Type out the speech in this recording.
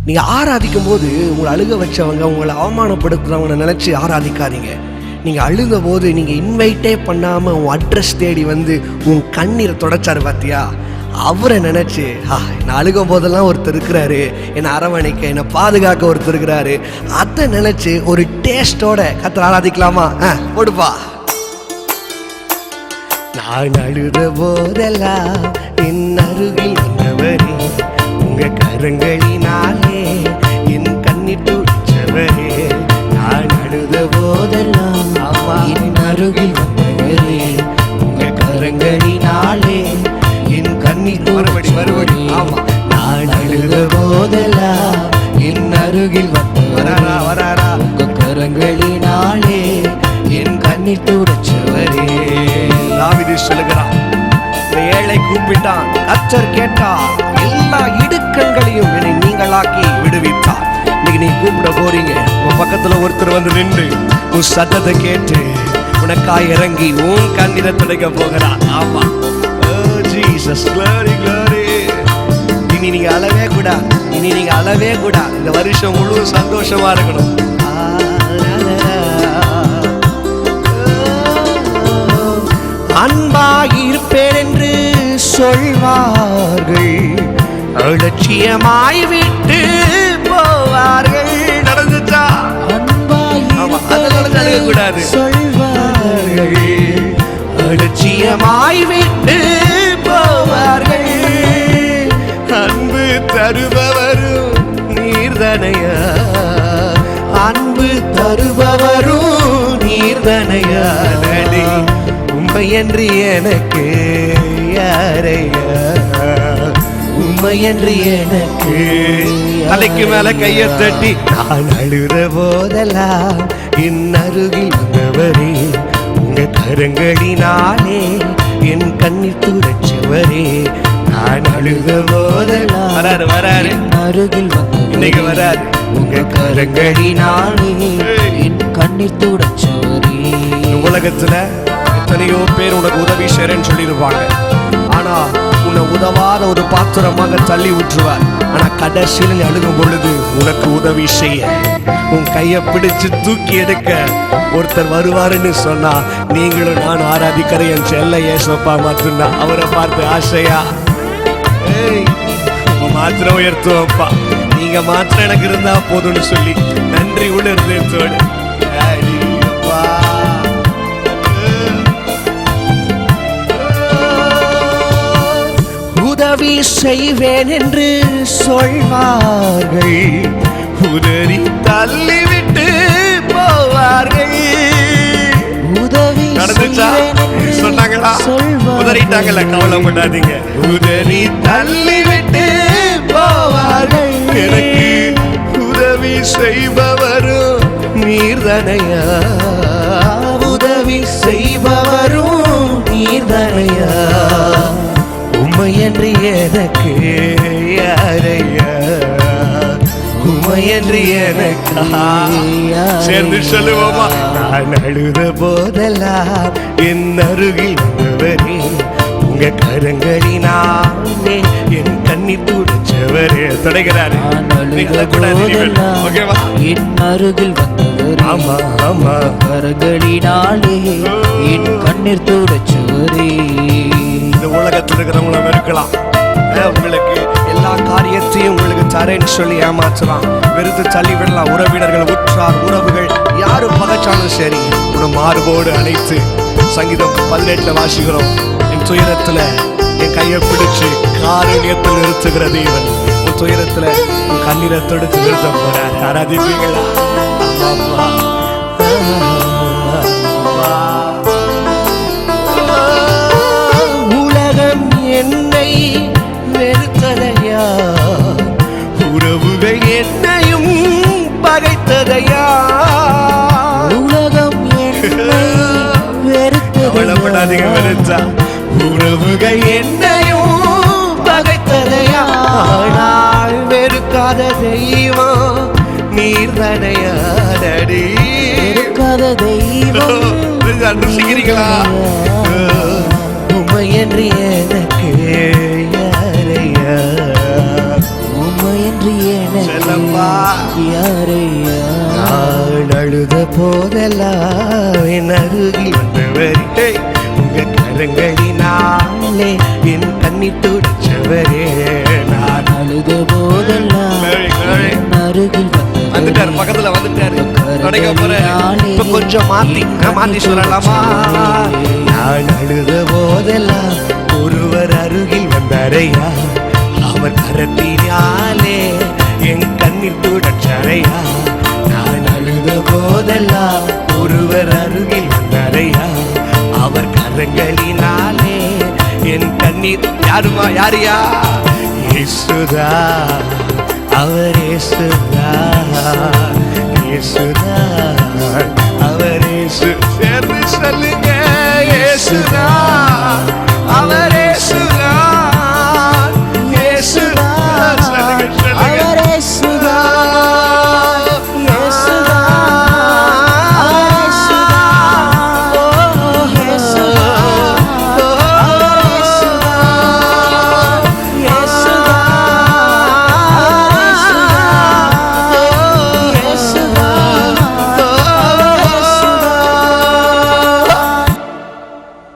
நீங்கள் ஆராதிக்கும் போது உங்களை அழுக வச்சவங்க, உங்களை அவமானப்படுத்துகிறவங்களை நினச்சி ஆராதிக்காதீங்க. நீங்கள் அழுத போது நீங்கள் இன்வைட்டே பண்ணாமல் உன் அட்ரஸ் தேடி வந்து உன் கண்ணீரை தொடச்சாரு பார்த்தியா, அவரை நினச்சி நான் அழுக போதெல்லாம் ஒருத்தர் இருக்கிறாரு, என்னை அரவணைக்க, என்னை பாதுகாக்க ஒருத்தர் இருக்கிறாரு, அதை நினச்சி ஒரு டேஸ்டோட கர்த்தரை ஆராதிக்கலாமா? போடுப்பா. நான் அழுத போதெல்லாம் என் அருகில் வந்தவரே, உங்க கரங்களினாலே என் கண்ணீர் துடைச்சவரே. நான் அழுத போதெல்லாம் என் அருகில் வந்தவரே, உங்க கரங்களினாலே என் கண்ணீர் மறுபடி. ஆமா, நான் அழுத போதெல்லாம் என் அருகில் வராரா உங்க கரங்களினாலே என் கண்ணீர் துடைச்சவரே. தாவீது சொல்லுகிறான், ஏழை கூப்பிட்டான், கர்த்தர் கேட்டார், எல்லா இடுக்கண்களையும் என்னை நீங்களாக்கி விடுவித்தார். இன்னைக்கு நீ கூப்பிட போறீங்க, உன் பக்கத்துல ஒருத்தர் வந்து நின்று உன் சத்தத்தை கேட்டு உனக்காய் இறங்கி உன் கண்ணீரை துடைக்க போகிறான். ஆமா, ஜீசஸ், glory glory. இனி நீங்க அழவே கூடாது, இந்த வருஷம் முழு சந்தோஷமா இருக்கணும். அன்பாயிருப்பேன் என்று சொல்வார்கள், அலட்சியமாய் விட்டு போவார்கள். நடந்துச்சா? அன்பாயிருக்கூடாது சொல்வார்கள், அலட்சியமாய் விட்டு போவார்கள். அன்பு தருபவரும் நீர்தனையா, அன்பு தருபவரும் நீர்தனையா. உண்மையன்று எனக்கு யாரையா, உண்மையன்று எனக்கு. தலைக்கு மேல கையை தட்டி நான் அழுத போதெல்லாம் என் அருகில் வந்தவரே, உங்க கரங்களினாலே என் கண்ணீர் துடைச்சவரே. நான் அழுத போதெல்லாம் வராரு அருகில் இன்னைக்கு வராரு, உங்க கரங்களினாலே என் கண்ணீர் துடைச்சவரே. உலகத்துல எத்தனையோ பேர் உனக்கு உதவி செய்றேன்னு சொல்லியிருப்பாங்க, ஆனா உன்னை உதவாத ஒரு பாத்திரமாக தள்ளி விட்டுருவார். ஆனா கடைசியில் அழுகும் பொழுது உனக்கு உதவி செய்ய, உன் கையை பிடிச்சு தூக்கி எடுக்க ஒருத்தர் வருவாருன்னு சொன்னா, நீங்களும் நான் ஆராதிக்கிற என் செல்ல ஏசப்பா மட்டும்தான். அவரை பார்த்து ஆசையா மாத்திரம் உயர்த்துவப்பா, நீங்க மாத்திரம் எனக்கு இருந்தா போதும்னு சொல்லி நன்றி உணர்ந்தோடு உதவி செய்வேன் என்று சொல்வார்கள், உதறி தள்ளிவிட்டு போவார்கள். உதவி சொன்னாங்களா? உதறிட்டாங்கல்ல, கவலைப்படாதீங்க. உதறி தள்ளிவிட்டு போவார்கள். எனக்கு உதவி செய்பவரும் நீர்தனையா, உதவி செய்பவரும் நீர்தனையா. உம்மையன்று எனக்கு யாரையா, உம்மையன்று எனக்கு. சேர்ந்து சொல்லுவோமா? நான் அழுத போதெல்லாம் என் அருகில் வந்தவரே, உங்க கரங்களினாலே என் கண்ணீர் துடைச்சவரே. தொடங்கிறாரு, என் அருகில் வந்தவரே, ஆமா ஆமா, கரங்களினாலே என் கண்ணீர் துடைச்சவரே. இந்த உலகத்தில் இருக்கிறவங்கள வெறுக்கலாம், உங்களுக்கு எல்லா காரியத்தையும் உங்களுக்கு தரேன்னு சொல்லி ஏமாற்றலாம், வெறுத்து தள்ளி விடலாம். உறவினர்கள், உற்றார் உறவுகள் யாரும் பகைச்சாலும் சரி, உன மார்போடு அழைத்து சங்கீதம் 18 வாசிக்கிறோம். என் துயரத்துல என் கையை பிடிச்சு காரணியத்தில் நிறுத்துகிற தேவன், உன் துயரத்துல உன் கண்ணீரை தொடுத்து நிறுத்த போறார். ஆராதிப்பீங்களா? உலகம் என்னை வெறுத்ததையா, உறவுகள் என்னையும் பகைத்ததையா. உலகம் என்னை வெறுத்ததையா, உறவுகள் என்னையும் பகைத்ததையா. ஆனால் வெறுக்காத தெய்வம் நீர்தனையாடி, வெறுக்காத தெய்வம். உம்மையன்று எனக்கு யாரையா, உம்மையன்று எனக்கு போதெல்லாம் என் அருகில் வந்தவரே, உங்க கரங்களினாலே என் கண்ணீர் துடைச்சவரே. நான் அழுத போதெல்லாம் என் அருகில் வந்துட்டாரு, பக்கத்துல வந்துட்டாரு, தொடங்க போறேன். இப்ப கொஞ்சம் மாத்தி சொல்லலாமா? நான் அழுத போதெல்லாம் ஒருவர் அருகில் வந்தாரையா, அவர் கரத்தினாலே என் கண்ணீர் துடைச்சாரையா. நான் அழுத போதெல்லாம் ஒருவர் அருகில் வந்தாரையா, அவர் கரங்களினாலே என் கண்ணீர். யாரியா? இயேசுதா, அவர் இயேசுதா, இயேசுதா, அவர் இயேசு. சேர்ந்து சொல்லுங்க, இயேசுதா,